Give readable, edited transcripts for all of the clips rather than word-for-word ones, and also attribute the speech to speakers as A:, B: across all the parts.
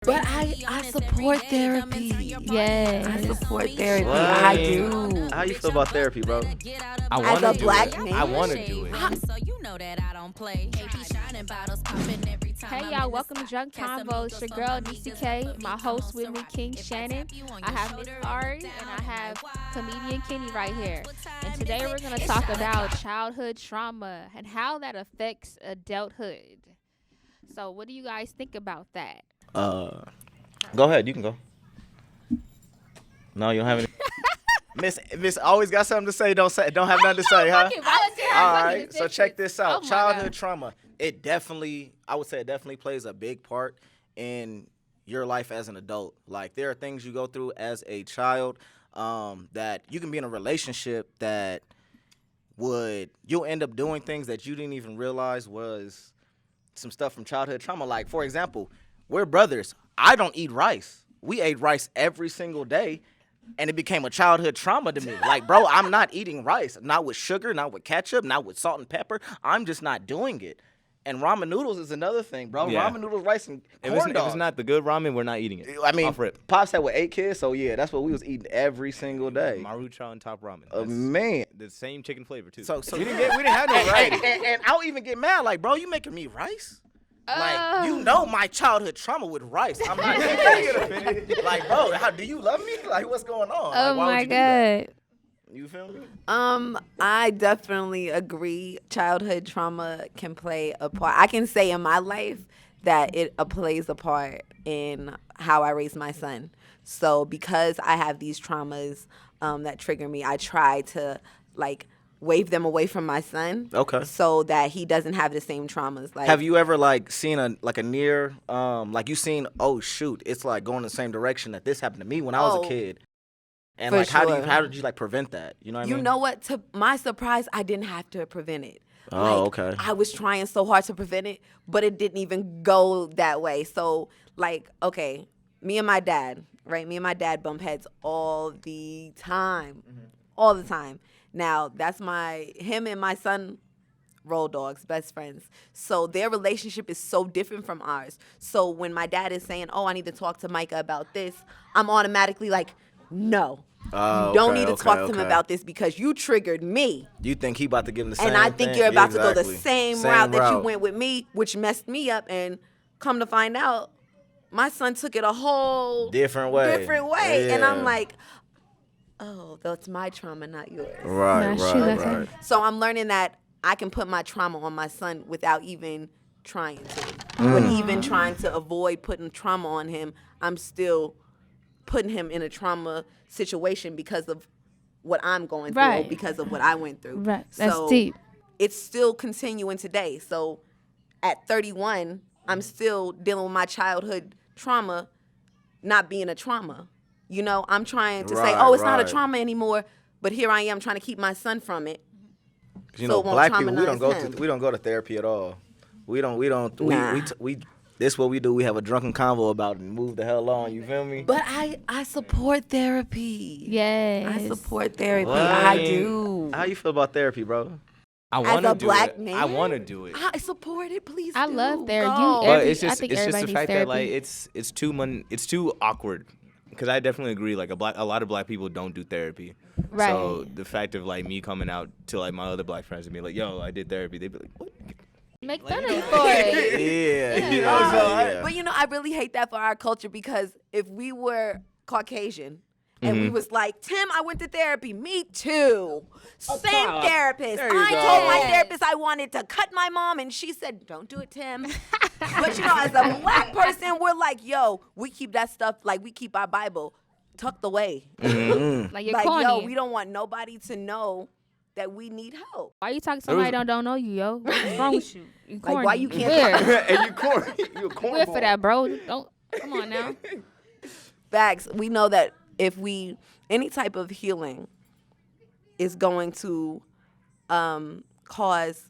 A: But I support therapy.
B: Yes.
A: I support therapy.
C: What?
A: I do.
C: How you feel about therapy, bro?
B: I
A: As
B: want
A: a
B: to do
A: black
B: it.
A: man.
B: I want to do it.
D: Hey y'all, welcome to Drunken Convos. It's your girl DCK, my host with me, King Shannon. I have Miss Ari and I have comedian Kenny right here. And today we're going to talk about childhood trauma and how that affects adulthood. So what do you guys think about that?
C: Go ahead. You can go. No, you don't have any. Miss always got something to say. Don't have nothing to say, huh? All right. So check this out. Childhood trauma. I would say it definitely plays a big part in your life as an adult. Like there are things you go through as a child that you can be in a relationship that you'll end up doing things that you didn't even realize was some stuff from childhood trauma. Like, for example, we're brothers. I don't eat rice. We ate rice every single day, and it became a childhood trauma to me. Like, bro, I'm not eating rice. Not with sugar, not with ketchup, not with salt and pepper. I'm just not doing it. And ramen noodles is another thing, bro.
B: Yeah.
C: Ramen noodles, rice, and corn
B: If
C: dogs.
B: it's not the good ramen, we're not eating it.
C: I mean,
B: Off rip.
C: Pops had 8 kids, so yeah, that's what we was eating every single day.
B: Maruchan and top ramen. That's
C: Man.
B: the same chicken flavor too.
C: So
B: we didn't have no variety.
C: and I'll even get mad, like, bro, you making me rice? Like, you know my childhood trauma with rice. I'm not offended. Like, bro, how do you love me? Like, what's going on?
D: Oh
C: Like, why would
D: my
C: you do that?
D: God.
C: You feel me?
A: I definitely agree. Childhood trauma can play a part. I can say in my life that it plays a part in how I raise my son. So because I have these traumas that trigger me, I try to wave them away from my son.
C: Okay.
A: So that he doesn't have the same traumas. Like,
C: Have you ever seen a near you seen, oh shoot, it's like going the same direction that this happened to me when I was a kid. And
A: for
C: how
A: sure.
C: did you prevent that? You know what I mean?
A: You know what? To my surprise, I didn't have to prevent it.
C: Oh, okay.
A: I was trying so hard to prevent it, but it didn't even go that way. So, okay, me and my dad, right? Me and my dad bump heads all the time.
C: Mm-hmm.
A: All the time. Now, that's him and my son, roll dogs, best friends. So their relationship is so different from ours. So when my dad is saying, oh, I need to talk to Micah about this, I'm automatically like, no. You don't need to talk to him about this because you triggered me.
C: You think he about to give him the same
A: And I think
C: thing?
A: you're about to go
C: Exactly.
A: the same route that you went with me, which messed me up. And come to find out, my son took it a whole
C: different way.
A: And
C: Yeah.
A: I'm like, oh, that's my trauma, not yours.
C: Right,
D: That's true,
C: right,
D: that's
C: right.
A: So I'm learning that I can put my trauma on my son without even trying to. But even trying to avoid putting trauma on him, I'm still putting him in a trauma situation because of what I'm going through,
D: Right.
A: or because of what I went through.
D: Right. That's
A: So
D: deep.
A: it's still continuing today. So at 31, I'm still dealing with my childhood trauma not being a trauma. You know, I'm trying to say,
C: Right,
A: oh, it's not a
C: right.
A: trauma anymore, but here I am trying to keep my son from it.
C: You
A: So
C: know,
A: it won't
C: black people,
A: traumatize him.
C: we don't go to therapy at all. We don't.
A: Nah.
C: This what we do. We have a drunken convo about it and move the hell on. You feel me?
A: But I support therapy.
D: Yes.
A: I support therapy.
C: What?
A: I do.
C: How you feel about therapy, bro?
B: I
A: As
B: want
A: a
B: to do
A: black
B: it.
A: man,
B: I want to do it.
A: I support it. Please
D: I
A: do.
D: love therapy.
A: Go.
B: But
D: I
B: it's just
D: think
B: the
D: everybody needs
B: fact that
D: therapy.
B: it's too awkward. Because I definitely agree. Like a lot of black people don't do therapy.
D: Right.
B: So the fact of me coming out to my other black friends and be like, "Yo, I did therapy," they'd be like, "What?"
D: Make fun of you for it.
C: Yeah.
B: Yeah.
A: But I really hate that for our culture because if we were Caucasian and we was like, Tim, I went to therapy. Me too. Same therapist.
B: There you
A: I
B: go.
A: told my therapist I wanted to cut my mom and she said, don't do it, Tim. But as a black person, we're like, yo, we keep that stuff, we keep our Bible tucked away.
D: Like you're corny.
A: Yo, we don't want nobody to know that we need help.
D: Why you talking to somebody that don't know you, yo? What's wrong with you? You corny.
A: why you can't
D: Weird.
C: And you corny. You a corny.
D: Weird for that, bro. Don't. Come on now.
A: Facts. We know that if any type of healing is going to cause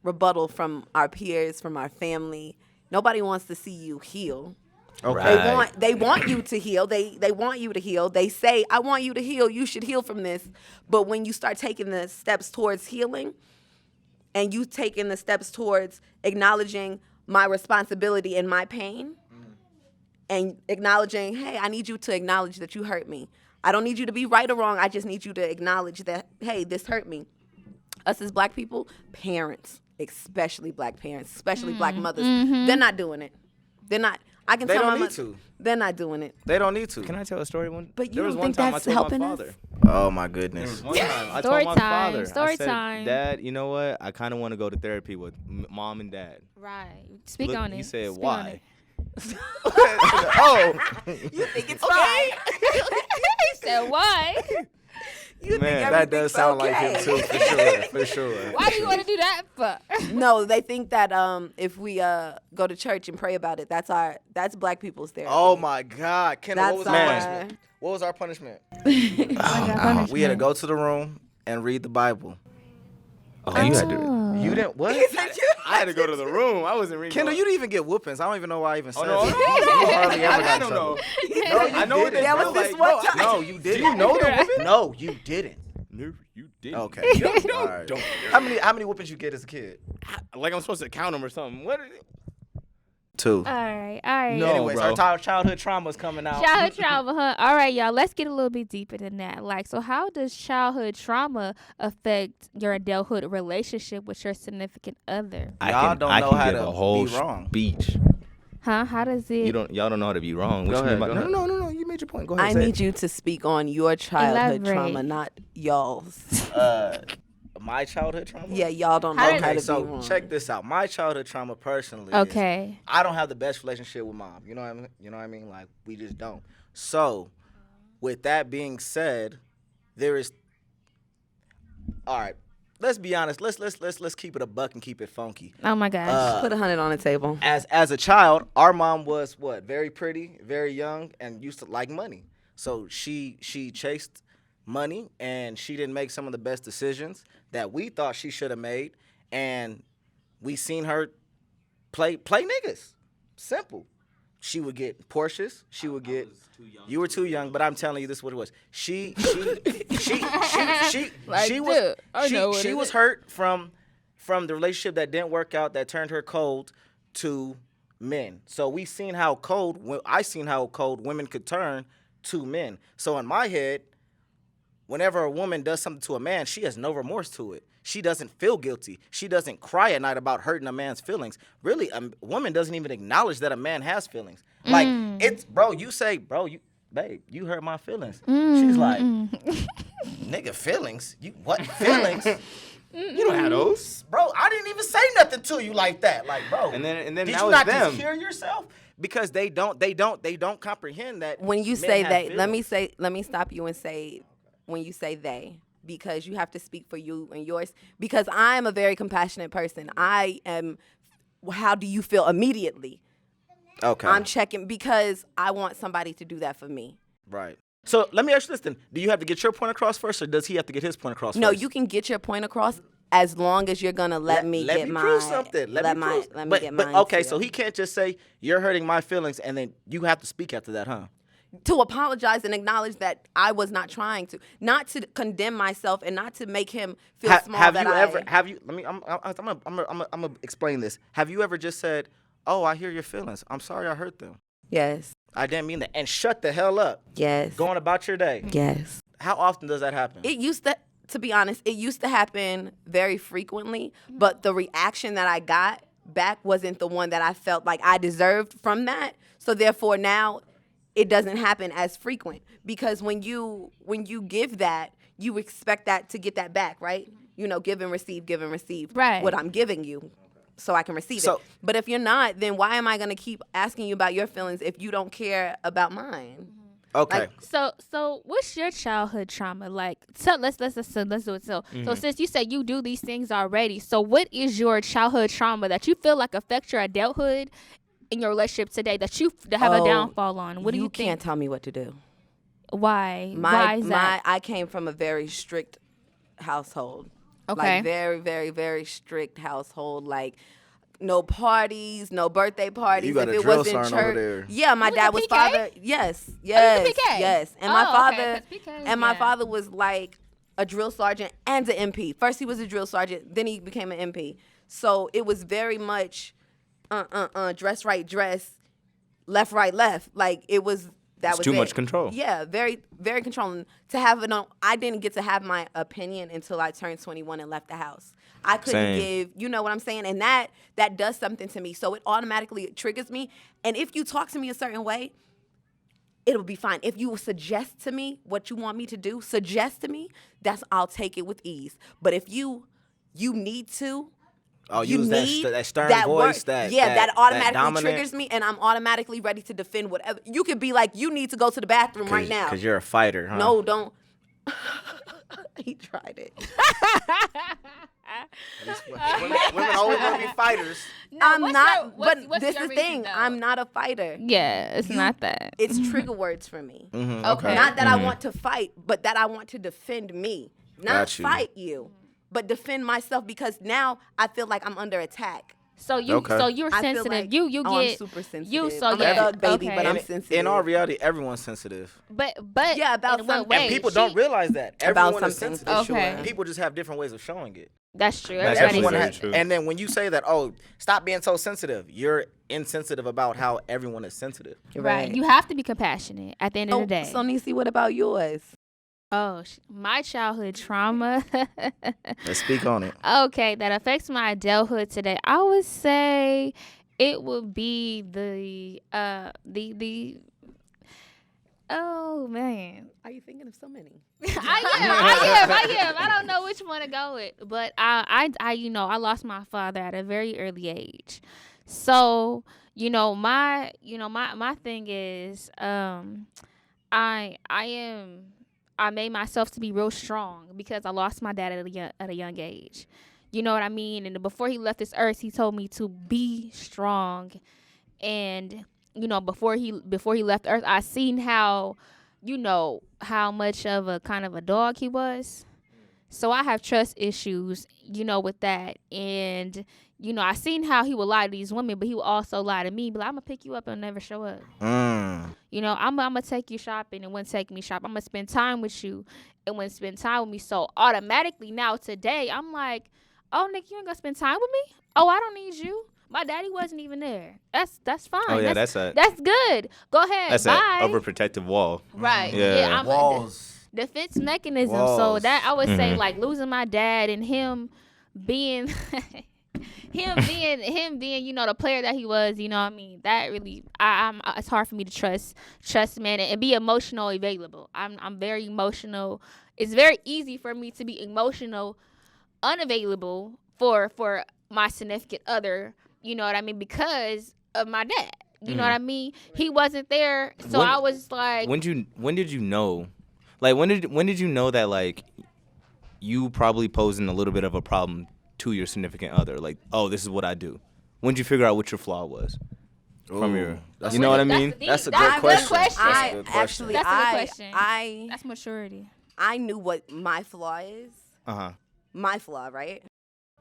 A: rebuttal from our peers, from our family, nobody wants to see you heal.
C: Okay.
A: They want you to heal. They want you to heal. They say, I want you to heal. You should heal from this. But when you start taking the steps towards healing and you taking the steps towards acknowledging my responsibility and my pain, and acknowledging, hey, I need you to acknowledge that you hurt me. I don't need you to be right or wrong. I just need you to acknowledge that, hey, this hurt me. Us as black people, parents, especially black parents, especially black mothers, they're not doing it. They're not. I can
C: They
A: tell
C: don't
A: my
C: need
A: mother,
C: to.
A: They're not doing it.
C: They don't need to.
B: Can I tell a story?
A: But you
B: there was
A: don't
B: one
A: think
B: time
A: that's
B: I told
A: helping
B: my
A: us?
B: father.
C: Oh my
B: There
C: goodness.
B: was one time I
D: Story
B: told my
D: time,
B: father.
D: story
B: I said,
D: time.
B: Dad, you know what? I kind of want to go to therapy with mom and dad.
D: Right. Speak
B: Look,
D: on it.
B: He said,
D: Speak on
B: why?
D: it.
C: Oh,
A: You think it's fine?
D: He said, why?
A: You
B: Man,
A: think
C: that does sound like him too, for sure.
D: Why do you want to do that for?
A: No, they think that if we go to church and pray about it, that's black people's therapy.
C: Oh my God, Kendall, what was
A: That's
C: our
A: our-
C: punishment? What was our punishment?
D: punishment?
C: We had to go to the room and read the Bible.
B: Oh, you had to.
C: You didn't what?
B: I had to go to the room. I wasn't reading.
C: Kendall, you didn't even get whoopings. I don't even know why I even said
B: Oh, no.
C: that. You hardly ever
B: I
C: got in
B: don't
C: trouble.
B: know.
C: No, you
B: I know what
C: didn't.
B: they
A: That
B: feel
A: was this
B: like.
A: one time.
C: No, you didn't.
B: Do you know the whooping?
C: No, you didn't.
B: No, you didn't.
C: Okay.
B: Don't.
C: All right.
B: Don't.
C: How many whoopings you get as a kid?
B: Like I'm supposed to count them or something. What?
C: 2.
D: All right.
B: No.
C: Anyways,
B: bro.
C: our childhood trauma's coming out.
D: Childhood trauma, huh? All right, y'all. Let's get a little bit deeper than that. Like, so how does childhood trauma affect your adulthood relationship with your significant other?
C: Y'all don't
B: I
C: know
B: can
C: how
B: give
C: to
B: a whole
C: be wrong.
B: speech.
D: Huh? How does it?
B: Y'all don't know how to be wrong. What
C: Go
B: you mean
C: ahead,
B: by-
C: go
B: no,
C: ahead.
B: no. You made your point. Go ahead.
A: I
B: say
A: need
B: it.
A: you to speak on your childhood
D: Elaborate.
A: trauma, not y'all's.
C: My childhood trauma?
A: Yeah, y'all don't know
D: How
A: how,
D: did-
C: Okay,
A: to
C: so
A: be wrong.
C: check this out. My childhood trauma personally is
D: Okay.
C: I don't have the best relationship with mom. You know what I mean? Like we just don't. So, with that being said, there is all right. Let's be honest. Let's keep it a buck and keep it funky.
D: Oh my gosh.
A: Put 100 on the table.
C: As a child, our mom was what? Very pretty, very young, and used to like money. So she chased money, and she didn't make some of the best decisions that we thought she should have made, and we seen her play niggas. Simple. She would get Porsches. She would get. You were too young, but I'm telling you, this is what it was. She
D: Like,
C: she was
D: dude, I know what
C: she
D: it
C: was
D: is.
C: hurt from the relationship that didn't work out, that turned her cold to men. So we seen how cold. I seen how cold women could turn to men. So in my head, whenever a woman does something to a man, she has no remorse to it. She doesn't feel guilty. She doesn't cry at night about hurting a man's feelings. Really, a woman doesn't even acknowledge that a man has feelings. Like, it's, bro, you say, babe, you hurt my feelings. She's like, nigga, feelings? You what feelings?
B: You don't have those.
C: Bro, I didn't even say nothing to you like that. Like, bro.
B: And then
C: did
B: now
C: you
B: it's
C: not
B: them.
C: just hear yourself? Because they don't comprehend that.
A: When you
C: men
A: say
C: have
A: they,
C: feelings.
A: let me stop you and say, when you say they, because you have to speak for you and yours. Because I am a very compassionate person. I am. How do you feel immediately?
C: Okay.
A: I'm checking because I want somebody to do that for me.
C: Right. So let me ask you this then. Do you have to get your point across first, or does he have to get his point across
A: No,
C: first?
A: you can get your point across as long as you're gonna let me get my.
C: prove something. Let me prove.
A: Let me
C: but,
A: get
C: but
A: mine.
C: okay,
A: too.
C: so he can't just say you're hurting my feelings, and then you have to speak after that, huh?
A: to apologize and acknowledge that I was not trying to, not to condemn myself and not to make him feel small.
C: Have
A: that
C: you
A: I,
C: ever? Have you? Let me. I'm gonna explain this. Have you ever just said, "Oh, I hear your feelings. I'm sorry, I hurt them.
A: Yes.
C: I didn't mean that," and shut the hell up?
A: Yes.
C: Going about your day.
A: Yes.
C: How often does that happen?
A: It used to be honest, it used to happen very frequently, but the reaction that I got back wasn't the one that I felt like I deserved from that. So therefore now it doesn't happen as frequent, because when you give that, you expect that to get that back, right? You know, give and receive,
D: Right.
A: what I'm giving you so I can receive
C: So-
A: it. But if you're not, then why am I going to keep asking you about your feelings if you don't care about mine?
C: Okay.
D: So what's your childhood trauma like? So let's do it. So since you said you do these things already, so what is your childhood trauma that you feel like affects your adulthood in your relationship today that you have a downfall on? What do you
A: can't
D: think?
A: tell me what to do.
D: Why? Why is that?
A: I came from a very strict household.
D: Okay.
A: Like very, very, very strict household. Like no parties, no birthday parties.
C: You got
A: if
C: a
A: it
C: drill
A: wasn't
C: sergeant over
A: church,
C: there.
A: yeah, my
D: You
A: dad
D: was
A: was
D: a PK?
A: father. Yes,
D: you
A: yes,
D: was a PK?
A: yes. And
D: Oh,
A: my
D: okay,
A: father,
D: 'cause PKs,
A: and my
D: yeah.
A: father was like a drill sergeant and an MP. First he was a drill sergeant, then he became an MP. So it was very much, dress right, dress. left, right, left. Like it was. That
B: It's
A: was
B: too
A: it.
B: much control.
A: Yeah, very, very controlling. To have it on, I didn't get to have my opinion until I turned 21 and left the house. I couldn't
B: Same.
A: give, you know what I'm saying? And that does something to me. So it automatically triggers me. And if you talk to me a certain way, it'll be fine. If you suggest to me what you want me to do, suggest to me, I'll take it with ease. But if you need to,
C: use that stern voice,
A: that
C: that
A: automatically
C: dominant.
A: triggers me, and I'm automatically ready to defend whatever. You could be like, you need to go to the bathroom right now.
C: Because you're a fighter, huh?
A: No, don't. He tried it.
C: Women always want to be fighters.
D: No,
A: I'm not,
D: what's
A: but this
D: your
A: is the
D: reason,
A: thing.
D: though?
A: I'm not a fighter.
D: Yeah, it's not that.
A: It's trigger words for me.
D: Okay.
A: Not that I want to fight, but that I want to defend me. Not
C: Got you.
A: fight you, but defend myself because now I feel like I'm under attack.
D: So you,
C: Okay.
D: so you're
A: I feel
D: sensitive.
A: like,
D: you
A: I'm
D: get
A: super sensitive.
D: You so
A: I'm
D: yeah,
A: a thug baby,
D: okay.
A: but I'm
C: In
A: sensitive.
C: all reality, everyone's sensitive.
D: But
A: Yeah, about
D: in what
A: something.
D: way?
C: And people
D: She-
C: don't realize that.
A: About
C: Everyone is
A: something.
C: sensitive.
D: Okay.
C: People just have different ways of showing it.
D: That's true.
B: That's
D: Everybody
B: actually
C: Everyone
B: very
C: has,
B: true.
C: and then when you say that, oh, stop being so sensitive, you're insensitive about how everyone is sensitive.
D: right. You have to be compassionate at the end of the day.
A: So Niecy, what about yours?
D: Oh, my childhood trauma.
C: Let's speak on it.
D: Okay, that affects my adulthood today. I would say it would be the oh man.
A: Are you thinking of so many?
D: I am. I don't know which one to go with, but I I lost my father at a very early age. So, my thing is I made myself to be real strong because I lost my dad at a young age. You know what I mean? And before he left this earth, he told me to be strong. And before he left earth, I seen how much of a kind of a dog he was. So I have trust issues, with that. And I seen how he would lie to these women, but he would also lie to me. But I'm gonna pick you up and never show up. I'm gonna take you shopping and wouldn't take me shopping. I'm gonna spend time with you and wouldn't spend time with me. So automatically now today, I'm like, oh, Nick, you ain't gonna spend time with me? Oh, I don't need you. My daddy wasn't even there. That's fine.
B: Oh yeah,
D: that's
B: that's
D: good. Go ahead.
B: That's
D: bye.
B: an overprotective wall.
D: Right.
B: Yeah.
D: I'm
C: Walls.
D: defense mechanism. So
C: Walls.
D: that I would say
B: Mhm.
D: like losing my dad and him being him being the player that he was, I mean, that really I'm it's hard for me to trust man and be emotional available. I'm very emotional. It's very easy for me to be emotional unavailable for my significant other, you know what I mean, because of my dad. You know what I mean? He wasn't there, so
B: When-
D: I was like,
B: When did you know? Like when did you know that like you probably posing a little bit of a problem to your significant other? Like, oh, this is what I do. When did you figure out what your flaw was? From your,
C: that's
B: you know what I
D: that's
B: mean?
D: the-
C: That's a
D: that's
C: good
D: a
C: question.
D: question.
C: That's a
A: I
C: good question.
A: actually,
D: That's a good question.
A: I
D: maturity.
A: I knew what my flaw is. My flaw, right?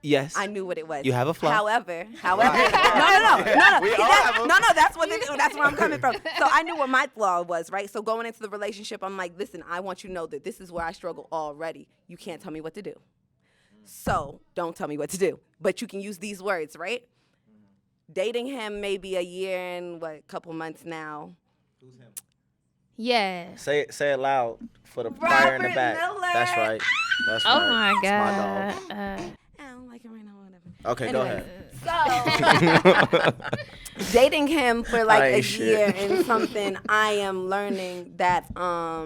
B: Yes.
A: I knew what it was.
B: You have a flaw.
A: However,
C: We
A: all
C: all have 'em.
A: no, that's where I'm coming from. So I knew what my flaw was, right? So going into the relationship, I'm like, listen, I want you to know that this is where I struggle already. You can't tell me what to do. So don't tell me what to do. But you can use these words, right? Dating him maybe a year and a couple months now.
D: Yeah.
C: Say it loud for the fire in the
A: Robert
C: back.
A: Miller.
C: That's right. That's
D: Oh
C: right.
D: my
C: It's
D: god.
C: my dog.
A: I don't like him right now, whatever.
C: Okay, go
A: Anyway.
C: ahead.
A: So dating him for like
C: I
A: a
C: ain't shit.
A: year and something, I am learning that I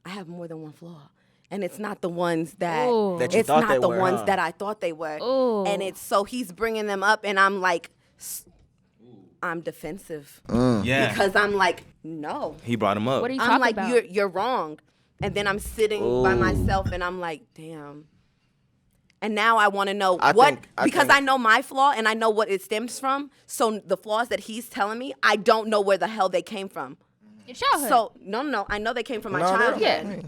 A: have more than one flaw. And it's not the ones that,
D: Ooh.
C: That you
A: it's
C: thought
A: not
C: they
A: the
C: were,
A: ones
C: huh?
A: that I thought they were.
D: Ooh.
A: And it's so he's bringing them up and I'm like, I'm defensive
B: Yeah.
A: because I'm like, no.
B: He brought him up.
D: What are you
A: I'm
D: talking
A: like,
D: about?
A: you're wrong. And then I'm sitting by myself and I'm like, damn. And now I want to know because I know my flaw and I know what it stems from. So the flaws that he's telling me, I don't know where the hell they came from.
D: Your childhood.
A: So no, I know they came from my
C: No, no.
A: childhood.
D: Yeah.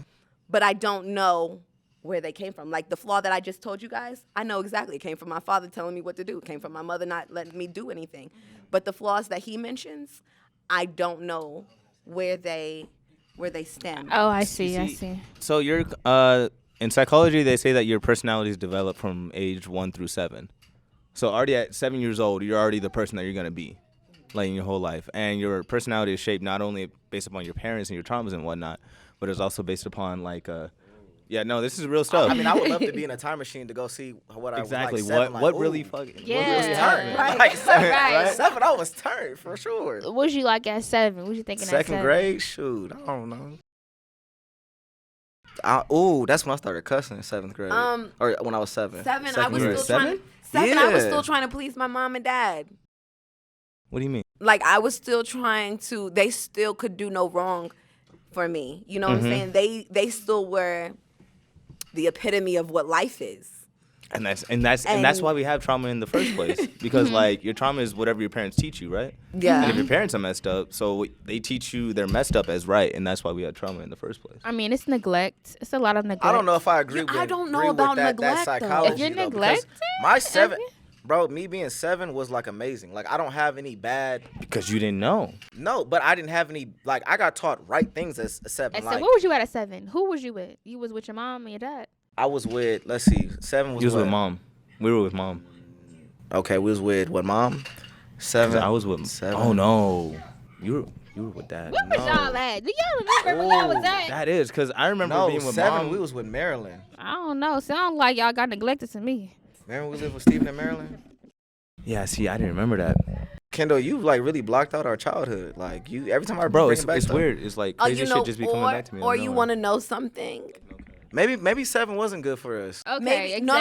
A: But I don't know where they came from. Like the flaw that I just told you guys, I know exactly. It came from my father telling me what to do. It came from my mother not letting me do anything. But the flaws that he mentions, I don't know where they stem.
D: Oh, I see.
B: So you're in psychology they say that your personality is developed from age 1 through 7. So already at 7 years old, you're already the person that you're gonna be. like in your whole life, and your personality is shaped not only based upon your parents and your traumas and whatnot, but it's also based upon like yeah, no, this is real stuff.
C: I mean, I would love to be in a time machine to go see what I
B: exactly
C: was like 7,
B: what
C: like,
B: really
C: ooh,
B: fucking
D: Yeah.
B: what really happened.
A: Right.
C: Like 7,
D: Right.
C: 7, I was turned for sure.
D: What was you like at 7? What was you thinking at 7?
C: Second grade, shoot, I don't know. That's when I started cussing in 7th grade. Or when I was 7.
A: 7, I
C: Second
A: was
C: grade.
A: still trying. 7, I was
C: Yeah.
A: still trying to please my mom and dad.
B: What do you mean?
A: Like I was still trying to. They still could do no wrong for me. You know what
B: Mm-hmm.
A: I'm saying? They still were the epitome of what life is.
B: And that's why we have trauma in the first place, because like your trauma is whatever your parents teach you, right?
A: Yeah.
B: And if your parents are messed up, so they teach you they're messed up as right, and that's why we had trauma in the first place.
D: I mean, it's neglect. It's a lot of neglect.
C: I don't know if I agree
A: Yeah,
C: with
A: I don't know
C: agree
A: about
C: with that
A: neglect, though.
C: psychology.
D: If you're
C: though, because
D: neglected,
C: my 7, bro, me being 7 was like amazing. Like I don't have any bad.
B: Because you didn't know.
C: No, but I didn't have any. Like I got taught right things as a 7.
D: At
C: Like
D: what was you at 7? Who was you with? You was with your mom and your dad?
C: I was with. Let's see, 7 was.
B: You was
C: what?
B: with mom. We were with mom.
C: Okay, we was with what mom? 7.
B: I was with.
C: 7.
B: Oh no, you were with dad.
D: Where was y'all at? Do y'all remember where y'all was at?
B: That is because I remember
C: No,
B: being with
C: 7.
B: mom.
C: We was with Maryland.
D: I don't know. Sound like y'all got neglected to me.
C: Remember we lived with Stephen in Maryland.
B: Yeah, see, I didn't remember that.
C: Kendall, you like really blocked out our childhood. Like you, every time I
B: Bro,
C: bring
B: it's
C: it back
B: it's
C: stuff-
B: weird. It's like
A: Oh,
B: crazy
A: you know,
B: shit just be coming back to me.
A: or you want to know something?
C: Maybe 7 wasn't good for us.
D: Okay.
A: Maybe no.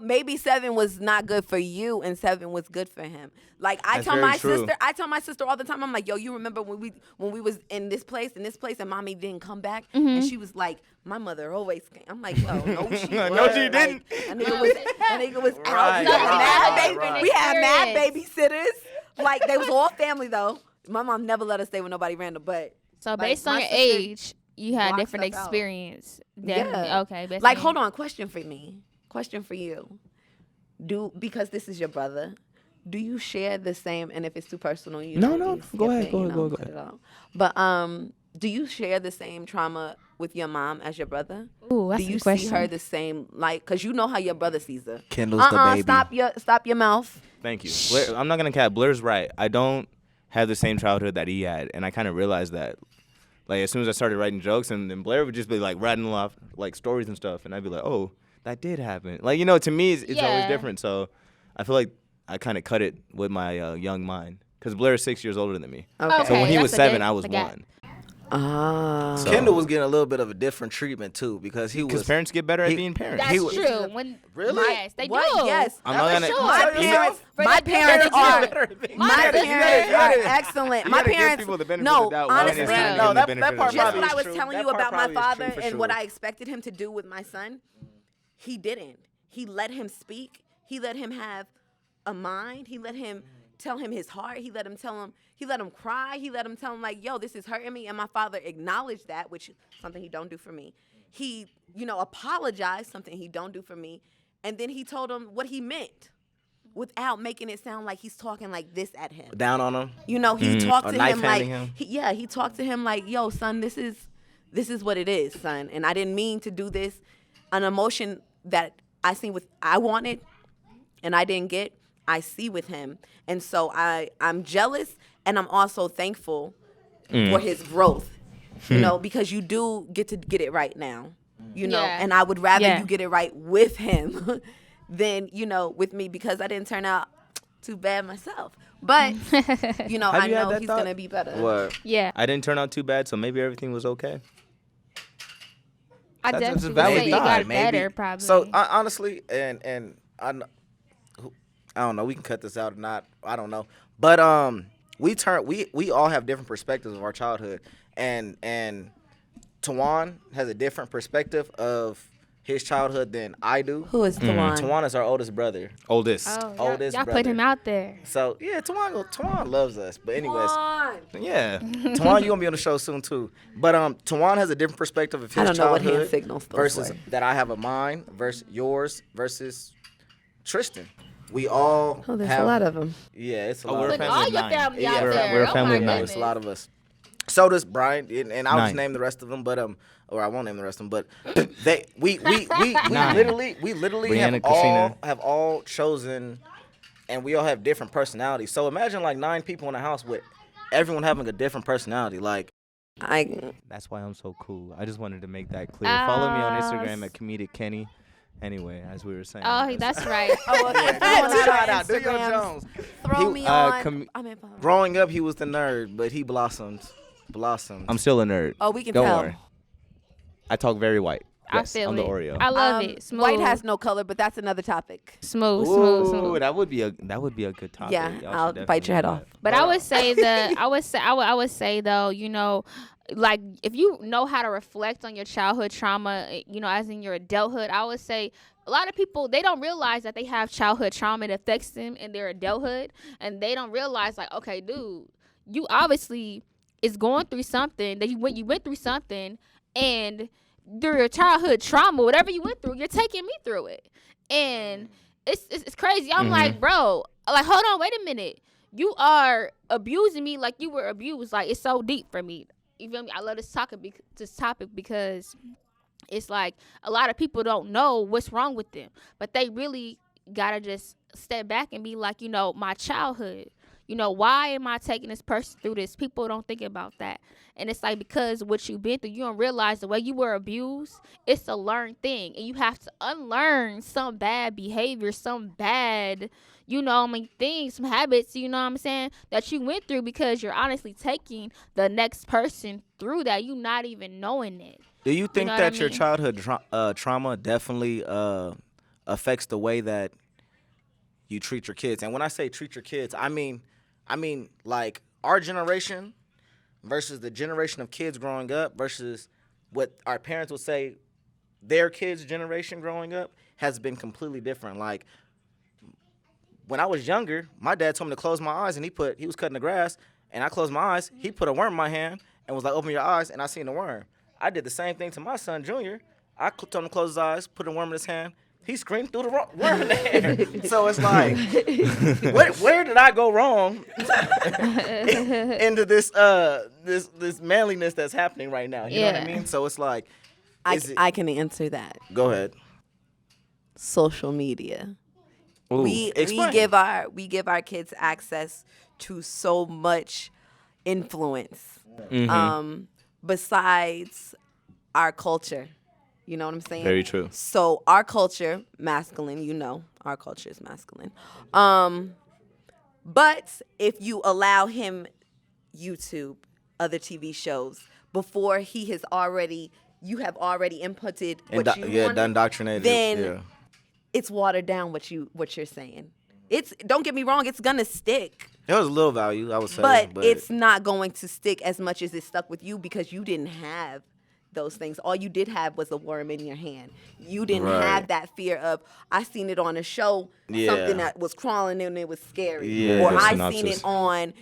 A: Maybe 7 was not good for you, and 7 was good for him. Like I
B: That's
A: tell
B: very
A: my
B: true.
A: sister, I tell my sister all the time. I'm like, yo, you remember when we was in this place, and mommy didn't come back, and she was like, my mother always came. I'm like, yo, no, she
B: No,
A: wasn't.
B: she didn't.
A: Like, that nigga was out.
C: Right,
A: We had
C: right,
A: mad
C: right.
A: We had mad babysitters. Like they was all family though. My mom never let us stay with nobody random, but
D: So
A: like,
D: based on
A: my
D: your
A: sister
D: age, you had
A: blocked
D: different
A: stuff out.
D: experience. Definitely.
A: Yeah.
D: Okay. based
A: like,
D: on-
A: hold on. Question for me. Question for you. Because this is your brother, do you share the same? And if it's too personal, you
B: No,
A: know,
B: no.
A: you skip
B: Go ahead,
A: it,
B: go
A: you
B: ahead,
A: know,
B: go
A: cut
B: ahead.
A: it out. But do you share the same trauma with your mom as your brother?
D: Ooh, that's
A: do
D: a
A: you
D: good question.
A: see her the same, like, because you know how your brother sees her?
C: Kendall's the baby.
A: Stop your mouth.
B: Thank you. I'm not gonna cap. Blair's right. I don't have the same childhood that he had, and I kind of realized that. Like as soon as I started writing jokes, and then Blair would just be like writing off like stories and stuff, and I'd be like, oh, that did happen. Like to me, it's always
D: Yeah.
B: different. So I feel like I kind of cut it with my young mind, because Blair is 6 years older than me.
A: Okay.
B: So when he
D: that's
B: was
D: a
B: 7,
D: good-
B: I was
D: I got-
B: 1.
A: Ah.
B: So-
C: Kendall was getting a little bit of a different treatment too because he
B: Because
C: was.
B: parents get better at
C: he-
B: being parents.
D: That's
C: He was-
D: true. When
C: Really?
D: Yes, they
A: What?
D: do.
A: Yes.
B: I'm not
D: For
B: gonna-
D: sure.
A: My
C: Tell yourself.
A: parents,
D: For
A: my
D: the
A: parents
D: parents
A: are,
D: are-
A: my
C: gotta- you
A: parents
C: gotta-
A: are excellent.
B: you
A: My
B: gotta give
A: parents,
B: people the benefit
A: no,
B: of the doubt. One
A: honestly,
B: is
D: No,
B: giving
C: that-
B: them the
C: that
B: benefit
C: part
B: of the
A: just
C: probably
A: what
B: doubt.
A: I was
C: true.
A: telling
C: That
A: you
C: part
A: about my
C: probably is true
A: father
C: for
A: and what
C: sure.
A: I expected him to do with my son, he didn't. He let him speak. He let him have a mind. He let him tell him his heart. He let him cry. He let him tell him like, yo, this is hurting me. And my father acknowledged that, which is something he don't do for me. He, apologized, something he don't do for me. And then he told him what he meant without making it sound like he's talking like this at him.
C: Down on him.
A: He talked
C: Or
A: to
C: knife
A: him like,
C: handing him?
A: he talked to him like, yo, son, this is what it is, son. And I didn't mean to do this. An emotion that I wanted and I didn't get, I see with him. And so I'm jealous and I'm also thankful for his growth, because you do get to get it right now,
D: Yeah.
A: and I would rather
D: Yeah.
A: you get it right with him than, with me, because I didn't turn out too bad myself. But, I
B: you had
A: know
B: that
A: he's
B: thought?
A: going to be better.
C: What?
D: Yeah.
B: I didn't turn out too bad, so maybe everything was okay.
D: I
B: That's a
D: definitely would
B: valid
D: say you
B: thought,
D: got
C: maybe.
D: better, probably.
C: So honestly, and I don't know. We can cut this out or not. I don't know. But we all have different perspectives of our childhood, and Tawan has a different perspective of his childhood than I do.
A: Who is Tawan?
C: Tawan is our oldest brother.
B: Oldest.
C: oldest
D: y'all put
C: brother.
D: him out there.
C: So yeah, Tawan loves us. But anyways,
B: Yeah.
C: Tawan, you gonna be on the show soon too. But Tawan has a different perspective of his
A: I don't know what
C: childhood
A: hand signals those
C: versus
A: were.
C: that I have a mine versus yours versus Tristan. We all
A: Oh, there's
C: have
A: a lot of them.
C: Yeah, it's a
B: Oh,
C: lot.
B: we're a
C: of
D: Look,
B: family
D: all
B: of
D: your
B: 9.
D: family
C: Yeah,
D: out
C: we're-
D: there.
B: we're a
D: Oh
B: family
D: my
B: of 9.
C: It's a
D: goodness.
C: lot of us. So does Brian, and I'll just
B: 9.
C: name the rest of them, but or I won't name the rest of them. But we
B: 9.
C: literally
B: Brianna, Christina.
C: have all chosen and we all have different personalities. So imagine like 9 people in a house with everyone having a different personality. Like,
B: That's why I'm so cool. I just wanted to make that clear. Follow me on Instagram at Comedic Kenny. Anyway, as we were saying.
D: Oh, that's right.
C: Shout out, do your Jones.
A: Throw me on.
C: Growing up, he was the nerd, but he blossomed.
B: I'm still a nerd.
A: Oh, we can
B: Don't
A: tell.
B: worry. I talk very white. Yes,
D: I feel
B: I'm
D: it.
B: the Oreo.
D: I love it. Smooth.
A: White has no color, but that's another topic.
D: Smooth.
B: That would be a good topic.
A: Yeah,
B: Y'all
A: I'll
B: should
A: bite your head off.
D: But I would say I would say though, you know, like if you know how to reflect on your childhood trauma, you know, as in your adulthood, I would say a lot of people, they don't realize that they have childhood trauma that affects them in their adulthood, and they don't realize like, okay, dude, you obviously is going through something that you went through something, and through your childhood trauma, whatever you went through, you're taking me through it, and it's crazy. I'm like, bro, like, hold on, wait a minute, you are abusing me like you were abused. Like, it's so deep for me. You feel me? I love this topic because it's like a lot of people don't know what's wrong with them, but they really gotta just step back and be like, you know, my childhood. You know, why am I taking this person through this? People don't think about that. And it's like, because what you've been through, you don't realize the way you were abused, it's a learned thing. And you have to unlearn some bad behavior, some bad, you know, things, some habits, you know what I'm saying, that you went through, because you're honestly taking the next person through that, you not even knowing it.
C: Do you think
D: know
C: that
D: what I
C: your
D: mean?
C: childhood trauma definitely affects the way that you treat your kids? And when I say treat your kids, I mean like our generation versus the generation of kids growing up versus what our parents would say their kids' generation growing up has been completely different. Like, when I was younger, my dad told me to close my eyes, and he was cutting the grass, and I closed my eyes. He put a worm in my hand and was like, open your eyes, and I seen the worm. I did the same thing to my son, Junior. I told him to close his eyes, put a worm in his hand. He screamed through the worm in there. So it's like, where did I go wrong into this manliness that's happening right now? You know what I mean? So it's like,
A: I can answer that.
C: Go ahead.
A: Social media.
B: Ooh.
A: We
C: Explain.
A: give our kids access to so much influence. Besides our culture. You know what I'm saying?
B: Very true.
A: So our culture, masculine, you know, our culture is masculine. But if you allow him YouTube, other TV shows, before you have already inputted what you want,
C: indoctrinated.
A: then it's watered down what you're saying. Don't get me wrong, it's gonna stick.
C: It was a little value, I would say.
A: But it's not going to stick as much as it stuck with you, because you didn't have those things. All you did have was a worm in your hand. You didn't have that fear of, I seen it on a show, something that was crawling and it was scary.
C: Yeah.
A: Or
C: Good
A: I
B: synopsis.
A: seen it on,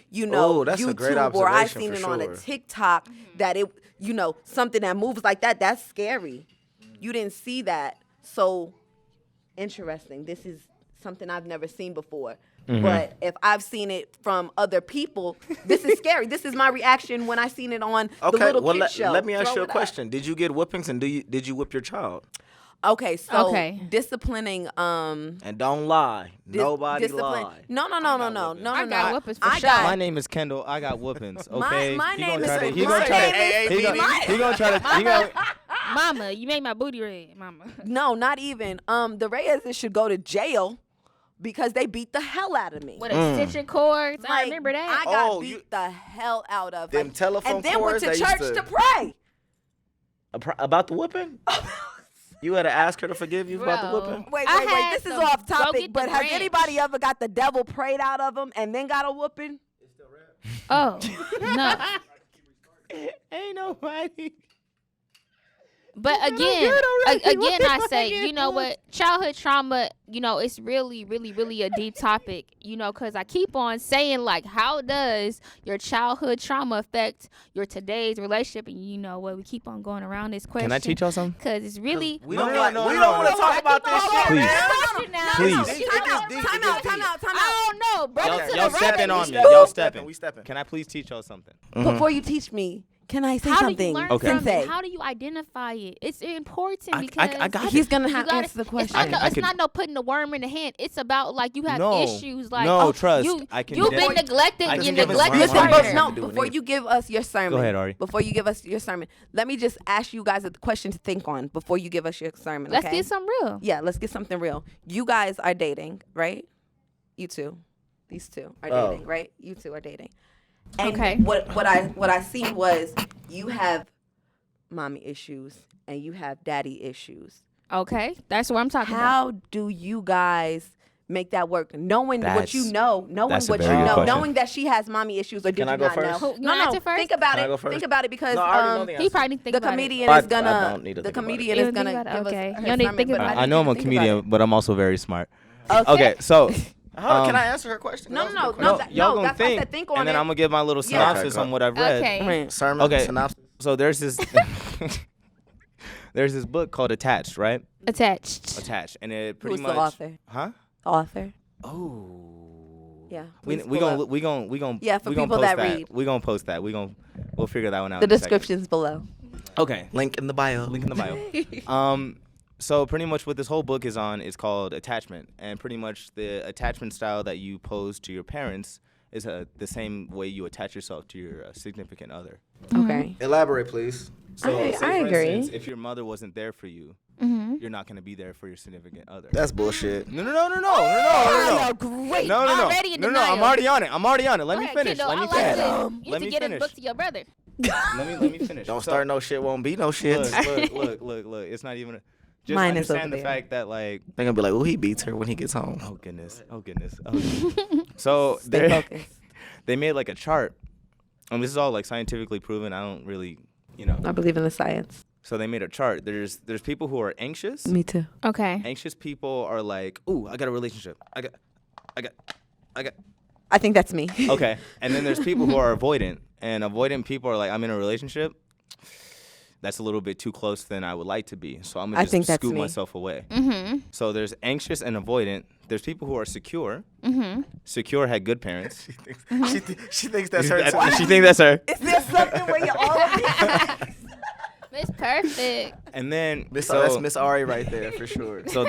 C: that's a great
A: YouTube, or I
C: observation
A: seen
C: for
A: it on a
C: sure.
A: TikTok that it, something that moves like that, that's scary. You didn't see that. So interesting. This is something I've never seen before. But if I've seen it from other people, this is scary. This is my reaction when I seen it on the little kid show.
C: Let me ask
A: Throw
C: you a
A: it up.
C: question. Did you get whoopings, and did you whip your child?
A: Okay, so
D: Okay.
A: disciplining.
C: And don't lie. Nobody
A: discipline.
C: lie.
A: No.
D: I got whoopings for
A: I
D: sure.
A: got-
B: My name is Kendall. I got whoopings. Okay.
A: My
B: He
A: name
B: gonna
A: is.
B: try to- he
A: my
B: gonna try to-
A: name is-
B: he gonna- he gonna try to. He gonna.
D: Mama, you made my booty red, mama.
A: No, not even. The Reyes should go to jail because they beat the hell out of me.
D: With extension cords, I
A: Like,
D: remember that.
A: I got
C: Oh,
A: beat the hell out of.
C: Them telephone
A: and then went
C: cords
A: to
C: they used
A: church
C: to-
A: to pray.
C: About the whooping? You had to ask her to forgive you about the
D: Bro.
C: whooping?
A: Wait.
D: I had
A: This is
D: some-
A: off
D: go
A: topic.
D: get
A: But
D: the
A: has
D: wrench.
A: anybody ever got the devil prayed out of them and then got a whooping?
D: Oh, no.
B: Ain't nobody.
D: But again, I say, you know what? Childhood trauma, you know, it's really, really, really a deep topic, you know, because I keep on saying, like, how does your childhood trauma affect your today's relationship? And you know what? We keep on going around this question.
B: Can I teach y'all something?
D: Because it's really.
C: We don't want to talk about this shit,
B: Please.
C: man.
B: Please.
A: Time out.
D: I don't know, bro.
B: Y'all-
D: To
B: y'all
D: the
B: stepping
D: right.
B: on me. Y'all stepping.
C: We stepping.
B: Can I please teach y'all something?
A: Before you teach me, Can I say
D: How
A: something?
D: do you learn
B: Okay.
D: from
A: Sensei.
D: it? How do you identify it? It's important because
B: I got
A: He's
B: it.
A: gonna
D: you
A: have to
D: gotta-
A: answer the
D: It's
A: question.
D: not,
B: I
D: it's
B: could-
D: not no putting the worm in the hand. It's about like you have
B: No.
D: issues. Like
B: No, trust.
D: You,
B: I can
D: you've been
B: definitely-
D: neglected.
B: I
D: You
B: can give us
D: neglected.
B: one
A: Listen,
B: Right.
A: but
B: Right.
A: no,
C: Do it
A: before
C: neither.
A: you give us your sermon.
B: Go ahead, Ari.
A: Before you give us your sermon, let me just ask you guys a question to think on before you give us your sermon.
D: Let's
A: okay?
D: get some real.
A: Yeah, let's get something real. You guys are dating, right? You two. These two are
C: Oh.
A: dating, right? You two are dating. And
D: Okay.
A: what I seen was you have mommy issues and you have daddy issues.
D: Okay, that's what I'm talking about.
A: How do you guys make that work? Knowing what you
B: That's-
A: know, knowing
B: that's a
A: what you
B: very good
A: know,
B: question.
A: knowing that she has mommy issues, or did
C: Can
A: you
C: I go
A: not
C: first?
A: know?
D: Who- you wanna answer first?
A: Think about
C: Can I
A: it.
C: go first?
A: Think about it because
C: No, I already know the
D: He
C: answer.
D: probably didn't think
A: the
D: about
A: comedian
C: I-
A: is
C: I
A: gonna
C: don't need to
A: the
C: think about it.
A: comedian
D: You
A: is
D: don't think
A: gonna
D: about it?
A: give
D: Okay.
A: us her
D: You don't need to
A: sermon,
D: think
A: but
D: about it.
B: I know I'm a
A: think about it.
B: comedian, but I'm also very smart.
A: Okay.
B: Okay, so
C: Hold on, can
B: Um,
C: I answer her question?
A: No,
C: That was a
A: no,
C: good
A: no,
C: question.
B: y'all
A: no,
B: gonna
A: that's why I
B: think,
A: said think on
B: and then
A: it.
B: I'm gonna give my little
A: Yeah.
B: synopsis
C: Okay,
B: on what I've read.
D: Okay.
A: Right.
C: Sermon
B: Okay.
C: synopsis.
B: So there's this there's this book called Attached, right?
D: Attached.
B: Attached, and it pretty
A: Who's
B: much
A: the author?
B: Huh?
A: The author.
B: Oh.
A: Yeah.
B: We
A: please
B: we
A: pull
B: gonna
A: up.
B: we gonna
A: Yeah, for
B: we gonna
A: people
B: post
A: that read.
B: We gonna post that. We'll figure that one out.
A: The
B: in a second.
A: description's below.
B: Okay.
C: Link in the bio.
B: Link in the bio. So pretty much what this whole book is on is called attachment, and pretty much the attachment style that you pose to your parents is the same way you attach yourself to your significant other.
A: Okay.
C: Elaborate, please.
B: So
A: I
B: say for
A: agree.
B: instance, if your mother wasn't there for you,
D: Mm-hmm.
B: you're not gonna be there for your significant other.
C: That's bullshit.
B: No.
A: Great.
B: No.
D: Already in
B: I'm
D: denial.
B: already on it. Let
D: Go
B: me
D: ahead,
B: finish.
D: Kendall.
B: Let me
D: I like
B: finish.
D: this. You
B: Let
D: need
B: me
D: to get his
B: finish.
D: book to your brother.
B: Let me finish.
C: Don't
B: So-
C: start no shit, won't be no shit.
B: Look. It's not even. Just
A: Mine is
B: understand
A: over
B: the
A: there.
B: fact that like.
C: They're gonna be like, oh, he beats her when he gets home.
B: Oh goodness. So
A: Stay focused.
B: they made like a chart, and this is all like scientifically proven. I don't really,
A: I believe in the science.
B: So they made a chart. There's people who are anxious.
A: Me too.
D: Okay.
B: Anxious people are like, ooh, I got a relationship. I got.
A: I think that's me.
B: Okay. And then there's people who are avoidant, and avoidant people are like, I'm in a relationship. That's a little bit too close than I would like to be. So I'm
A: I
B: gonna
A: think
B: just
A: that's
B: scoot
A: me.
B: myself away.
D: Mm-hmm.
B: So there's anxious and avoidant. There's people who are secure.
D: Mm-hmm.
B: Secure had good parents.
C: She thinks that's her.
B: She think that's her.
A: Is there something where you're all of these?
D: It's perfect.
B: And then
C: That's Miss Ari right there for sure.
B: So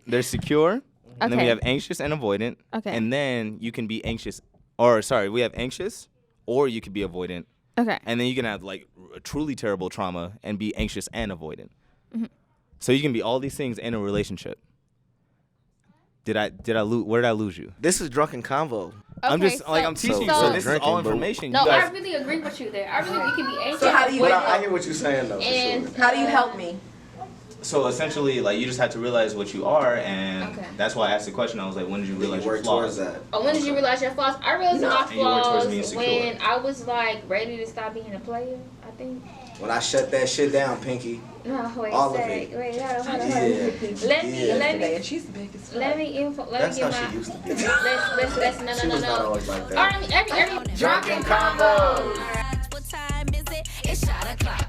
B: there's secure, and then we
D: Okay.
B: have anxious and avoidant.
D: Okay.
B: And then you can be anxious, or sorry, we have anxious, or you could be avoidant.
D: Okay.
B: And then you can have like a truly terrible trauma and be anxious and avoidant.
D: Mm-hmm.
B: So you can be all these things in a relationship. Did I lose? Where did I lose you?
C: This is Drunken Convo.
B: I'm
D: Okay,
B: just like I'm teaching you.
C: so
B: So this is
C: drinking,
B: all
C: but-
B: information.
D: No,
B: you
D: I
B: guys,
D: really agree with you there. I really you can be anxious.
A: So how do you
C: hear what you're saying though.
D: and
A: How do you help me?
B: so essentially, like you just have to realize what you are, and
D: Okay.
B: that's why I asked the question. I was like, when did you realize your
C: work
B: flaws?
C: towards that.
D: Oh, when did you realize your flaws? I realized my
B: And you work towards
D: flaws
B: being secure.
D: when I was like ready to stop being a player. I think.
C: When I shut that shit down, Pinky.
D: No, wait,
C: All of
D: say,
C: it.
D: wait, hold on.
C: Yeah.
D: Let
A: She's big as
C: That's
D: me
C: how
D: get
C: she
D: my.
C: used to be.
D: Let's
C: She was not
D: no.
C: always like
D: All
C: that.
D: right, every
C: Drunken Convos.
E: What time is it? It's shot o'clock.